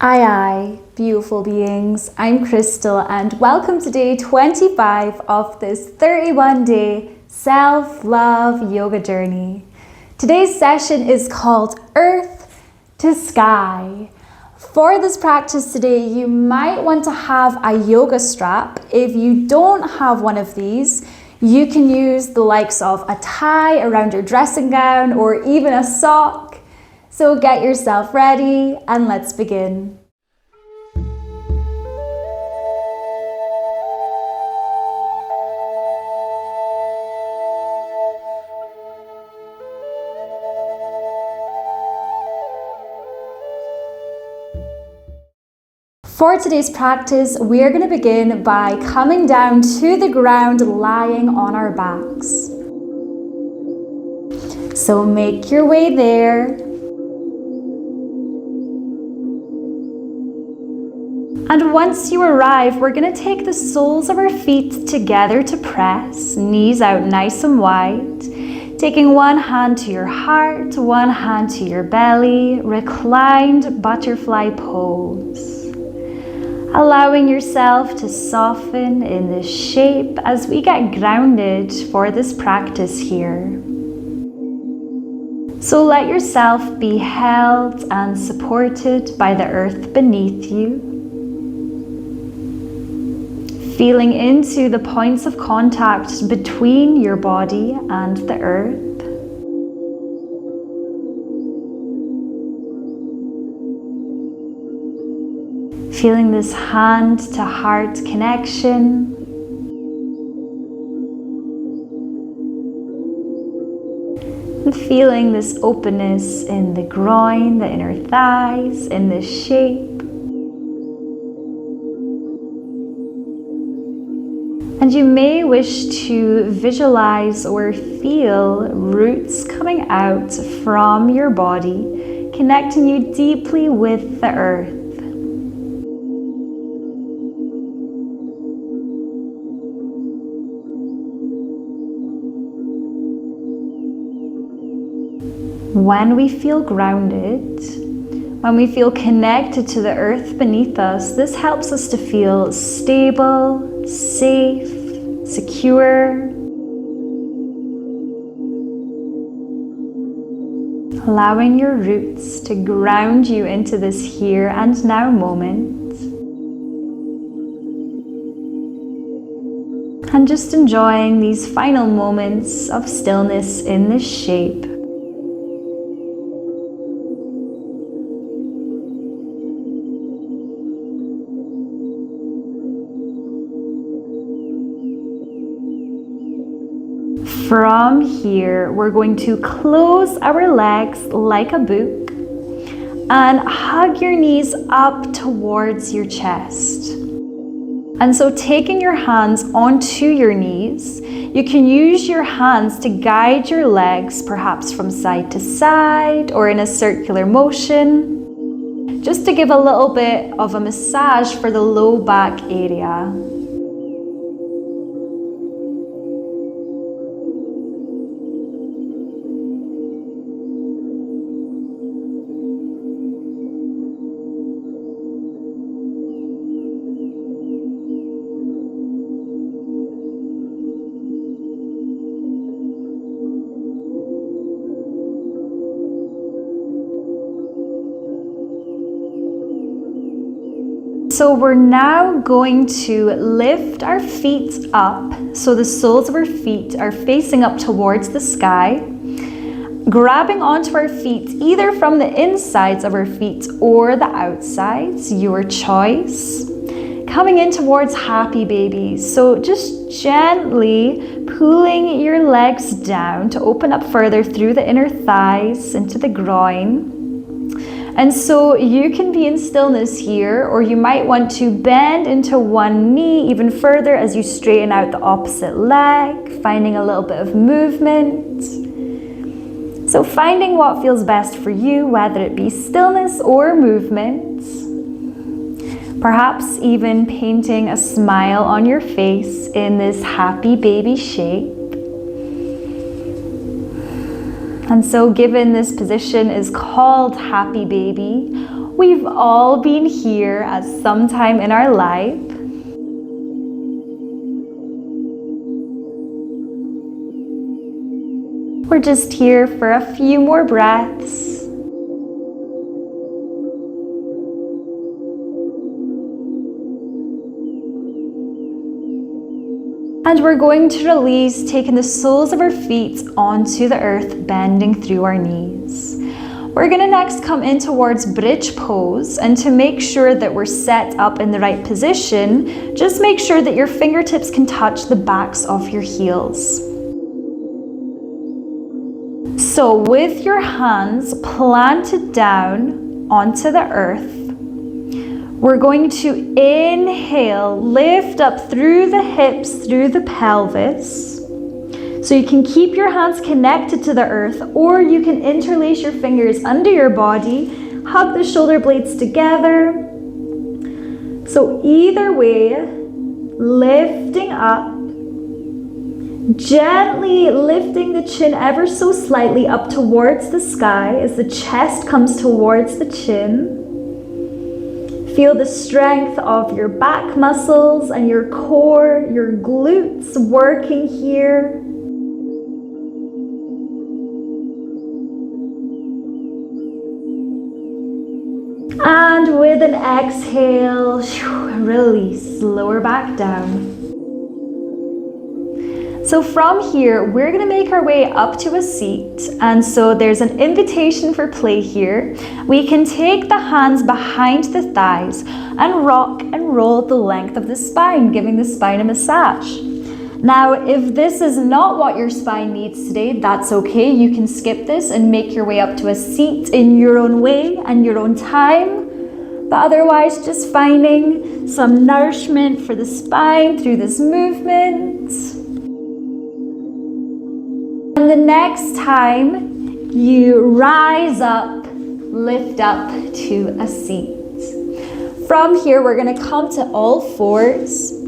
Aye, beautiful beings. I'm Crystal and welcome to day 25 of this 31-day self-love yoga journey. Today's session is called Earth to Sky. For this practice today, you might want to have a yoga strap. If you don't have one of these, you can use the likes of a tie around your dressing gown or even a sock. So get yourself ready and let's begin. For today's practice, we are going to begin by coming down to the ground, lying on our backs. So make your way there. And once you arrive, we're going to take the soles of our feet together to press, knees out nice and wide. Taking one hand to your heart, one hand to your belly, reclined butterfly pose. Allowing yourself to soften in this shape as we get grounded for this practice here. So let yourself be held and supported by the earth beneath you. Feeling into the points of contact between your body and the earth. Feeling this hand to heart connection. And feeling this openness in the groin, the inner thighs, in this shape. And you may wish to visualize or feel roots coming out from your body, connecting you deeply with the earth. When we feel grounded, when we feel connected to the earth beneath us, this helps us to feel stable, safe, secure. Allowing your roots to ground you into this here and now moment. And just enjoying these final moments of stillness in this shape. From here, we're going to close our legs like a book and hug your knees up towards your chest. And so taking your hands onto your knees, you can use your hands to guide your legs, perhaps from side to side or in a circular motion, just to give a little bit of a massage for the low back area. So we're now going to lift our feet up, so the soles of our feet are facing up towards the sky, grabbing onto our feet either from the insides of our feet or the outsides, your choice. Coming in towards happy baby, so just gently pulling your legs down to open up further through the inner thighs into the groin. And so you can be in stillness here, or you might want to bend into one knee even further as you straighten out the opposite leg, finding a little bit of movement. So finding what feels best for you, whether it be stillness or movement. Perhaps even painting a smile on your face in this happy baby shape. And so given this position is called happy baby, We've all been here at some time in our life. We're just here for a few more breaths. And we're going to release, taking the soles of our feet onto the earth, bending through our knees. We're going to next come in towards bridge pose, and to make sure that we're set up in the right position, just make sure that your fingertips can touch the backs of your heels. So with your hands planted down onto the earth, we're going to inhale, lift up through the hips, through the pelvis. So you can keep your hands connected to the earth, or you can interlace your fingers under your body, hug the shoulder blades together. So either way, lifting up, gently lifting the chin ever so slightly up towards the sky as the chest comes towards the chin. Feel the strength of your back muscles and your core, your glutes working here. And with an exhale, release, lower back down. So from here, we're going to make our way up to a seat. And so there's an invitation for play here. We can take the hands behind the thighs and rock and roll the length of the spine, giving the spine a massage. Now, if this is not what your spine needs today, that's okay. You can skip this and make your way up to a seat in your own way and your own time. But otherwise, just finding some nourishment for the spine through this movement. And the next time you rise up, lift up to a seat. From here, we're going to come to all fours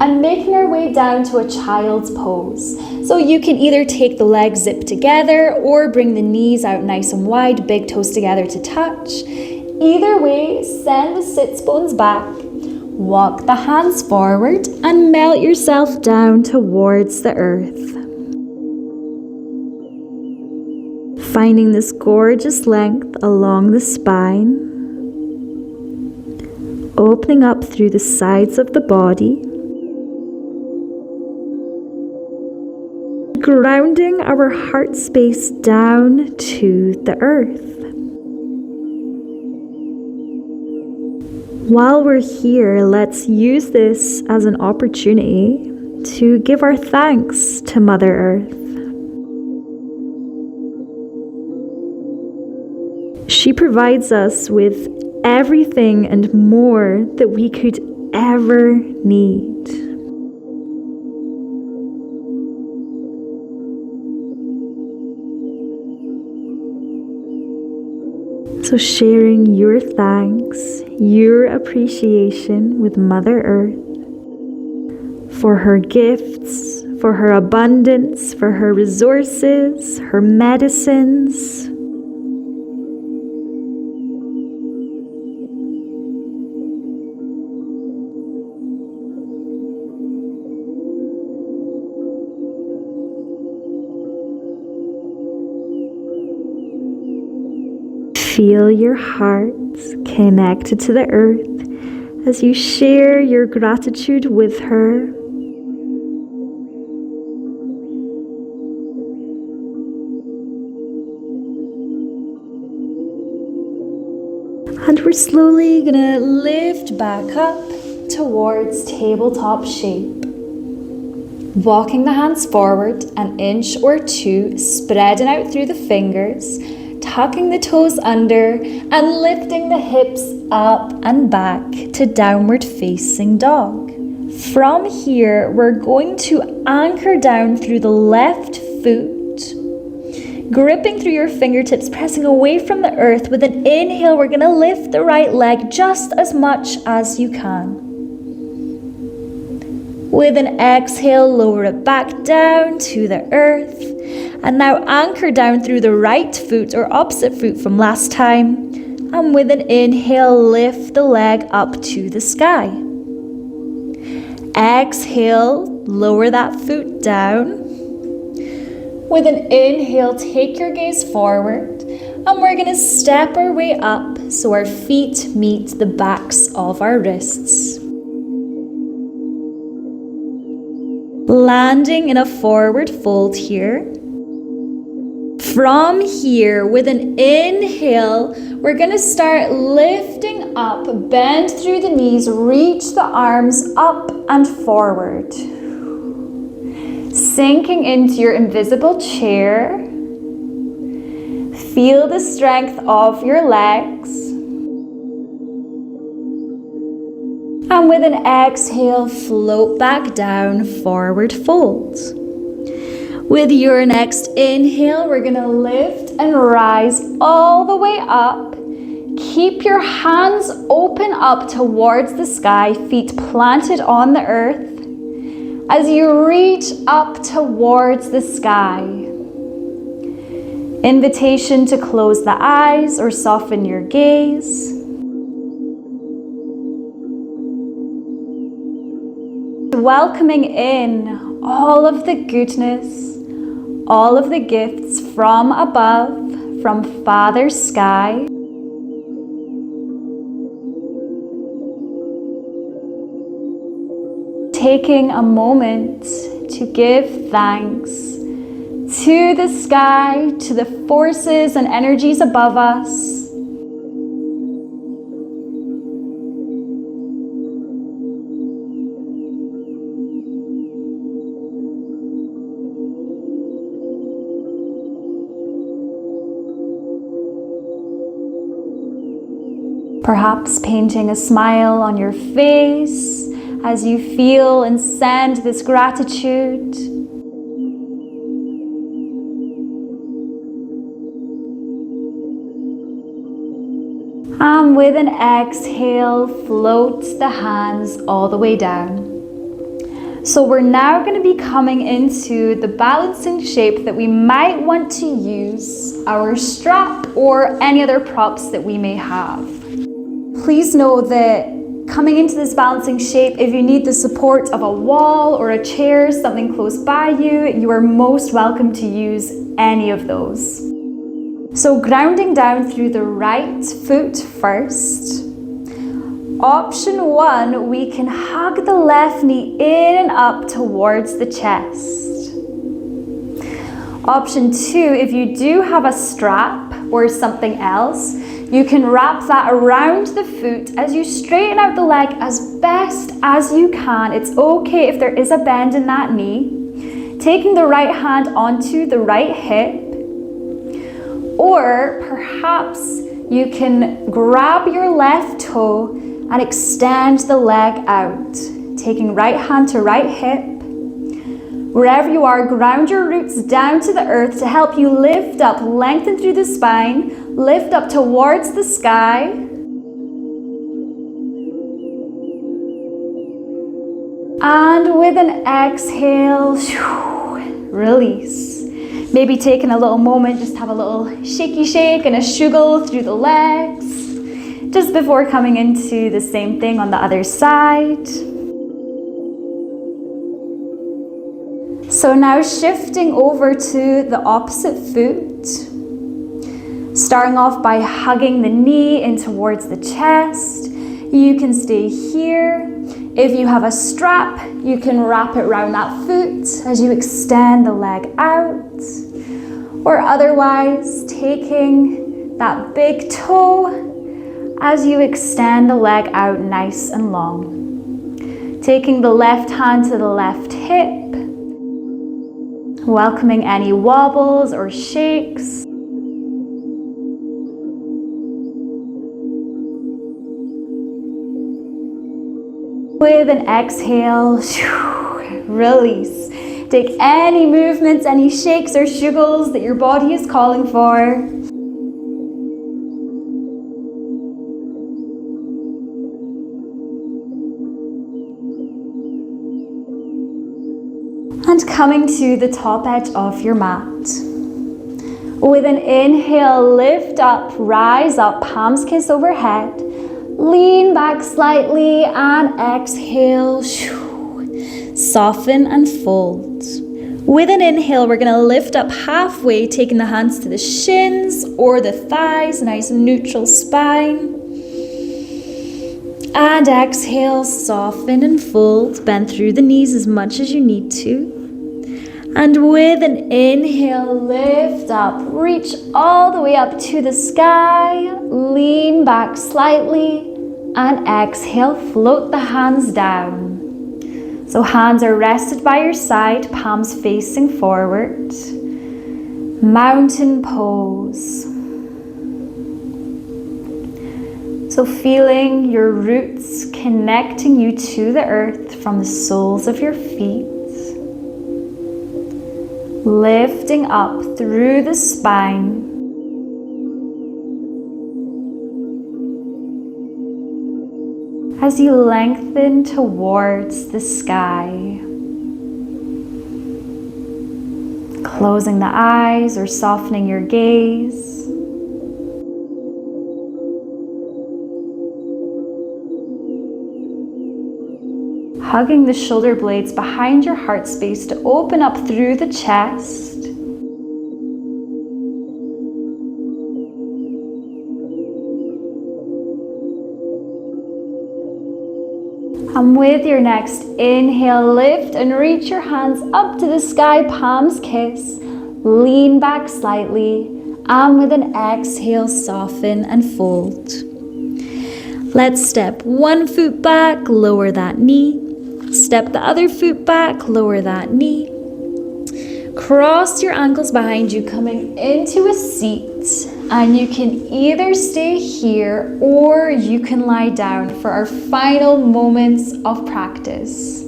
and making our way down to a child's pose. So you can either take the legs zip together or bring the knees out nice and wide, big toes together to touch. Either way, send the sits bones back, walk the hands forward and melt yourself down towards the earth. Finding this gorgeous length along the spine, opening up through the sides of the body, grounding our heart space down to the earth. While we're here, let's use this as an opportunity to give our thanks to Mother Earth. She provides us with everything and more that we could ever need. So sharing your thanks, your appreciation with Mother Earth for her gifts, for her abundance, for her resources, her medicines. Feel your heart connected to the earth as you share your gratitude with her. And we're slowly gonna lift back up towards tabletop shape. Walking the hands forward an inch or two, spreading out through the fingers, tucking the toes under and lifting the hips up and back to downward facing dog. From here, we're going to anchor down through the left foot, gripping through your fingertips, pressing away from the earth. With an inhale, we're going to lift the right leg just as much as you can. With an exhale, lower it back down to the earth. And now anchor down through the right foot or opposite foot from last time. And with an inhale, lift the leg up to the sky. Exhale, lower that foot down. With an inhale, take your gaze forward. And we're going to step our way up so our feet meet the backs of our wrists. Landing in a forward fold here. From here, with an inhale, we're going to start lifting up, bend through the knees, reach the arms up and forward. Sinking into your invisible chair. Feel the strength of your legs. And with an exhale, float back down, forward fold. With your next inhale, we're going to lift and rise all the way up. Keep your hands open up towards the sky, feet planted on the earth. As you reach up towards the sky, invitation to close the eyes or soften your gaze. Welcoming in all of the goodness, all of the gifts from above, from Father Sky. Taking a moment to give thanks to the sky, to the forces and energies above us. Perhaps painting a smile on your face as you feel and send this gratitude. And with an exhale, float the hands all the way down. So we're now going to be coming into the balancing shape that we might want to use our strap or any other props that we may have. Please know that coming into this balancing shape, if you need the support of a wall or a chair, something close by you, you are most welcome to use any of those. So grounding down through the right foot first. Option 1, we can hug the left knee in and up towards the chest. Option 2, if you do have a strap or something else, you can wrap that around the foot as you straighten out the leg as best as you can. It's okay if there is a bend in that knee. Taking the right hand onto the right hip. Or perhaps you can grab your left toe and extend the leg out. Taking right hand to right hip. Wherever you are, ground your roots down to the earth to help you lift up, lengthen through the spine, lift up towards the sky. And with an exhale, release. Maybe taking a little moment, just have a little shaky shake and a shuggle through the legs, just before coming into the same thing on the other side. So now shifting over to the opposite foot, starting off by hugging the knee in towards the chest. You can stay here. If you have a strap, you can wrap it around that foot as you extend the leg out. Or otherwise, taking that big toe as you extend the leg out nice and long. Taking the left hand to the left hip. Welcoming any wobbles or shakes. With an exhale, release. Take any movements, any shakes or shuggles that your body is calling for. And coming to the top edge of your mat. With an inhale, lift up, rise up, palms kiss overhead. Lean back slightly and exhale. Soften and fold. With an inhale, we're going to lift up halfway, taking the hands to the shins or the thighs, nice neutral spine. And exhale, soften and fold. Bend through the knees as much as you need to. And with an inhale, lift up, reach all the way up to the sky. Lean back slightly and exhale, float the hands down. So hands are rested by your side, palms facing forward. Mountain pose. So feeling your roots connecting you to the earth from the soles of your feet. Lifting up through the spine. As you lengthen towards the sky. Closing the eyes or softening your gaze. Hugging the shoulder blades behind your heart space to open up through the chest. And with your next inhale, lift and reach your hands up to the sky, palms kiss. Lean back slightly, and with an exhale, soften and fold. Let's step one foot back, lower that knee. Step the other foot back, lower that knee. Cross your ankles behind you, coming into a seat. And you can either stay here or you can lie down for our final moments of practice.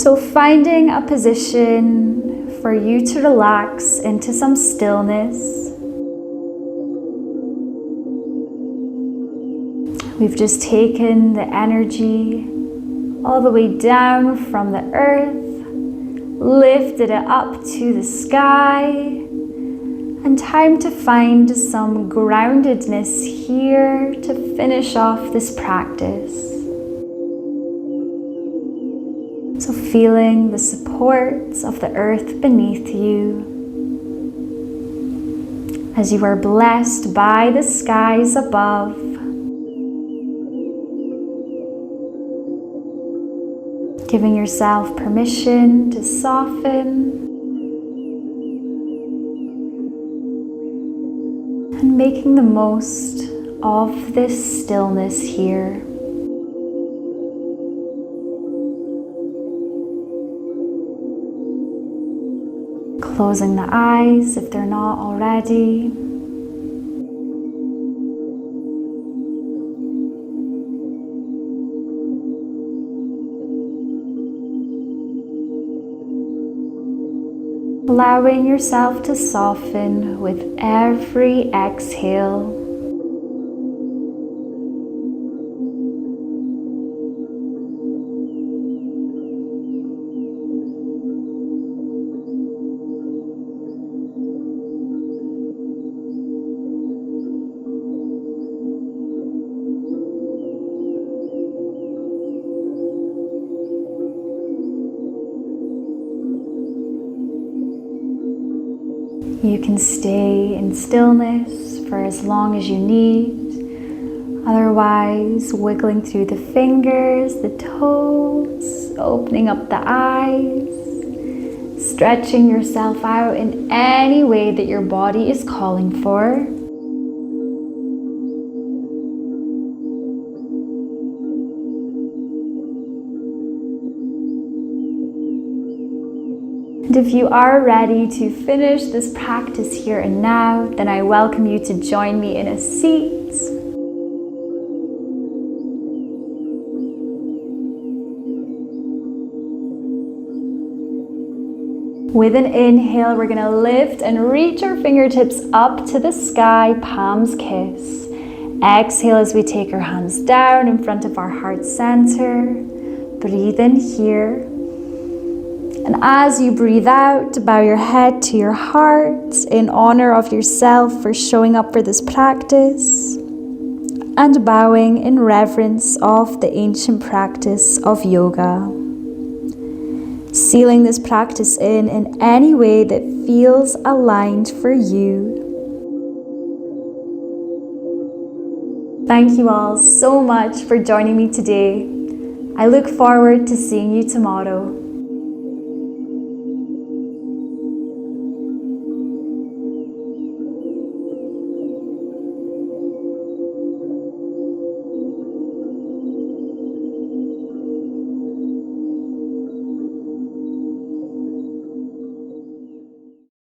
So finding a position for you to relax into some stillness. We've just taken the energy all the way down from the earth, lifted it up to the sky, and time to find some groundedness here to finish off this practice. So feeling the support of the earth beneath you as you are blessed by the skies above. Giving yourself permission to soften and making the most of this stillness here. Closing the eyes if they're not already. Allowing yourself to soften with every exhale. You can stay in stillness for as long as you need. Otherwise, wiggling through the fingers, the toes, opening up the eyes, stretching yourself out in any way that your body is calling for. And if you are ready to finish this practice here and now, then I welcome you to join me in a seat. With an inhale, we're going to lift and reach our fingertips up to the sky, palms kiss. Exhale as we take our hands down in front of our heart center. Breathe in here. And as you breathe out, bow your head to your heart in honor of yourself for showing up for this practice, and bowing in reverence of the ancient practice of yoga. Sealing this practice in any way that feels aligned for you. Thank you all so much for joining me today. I look forward to seeing you tomorrow.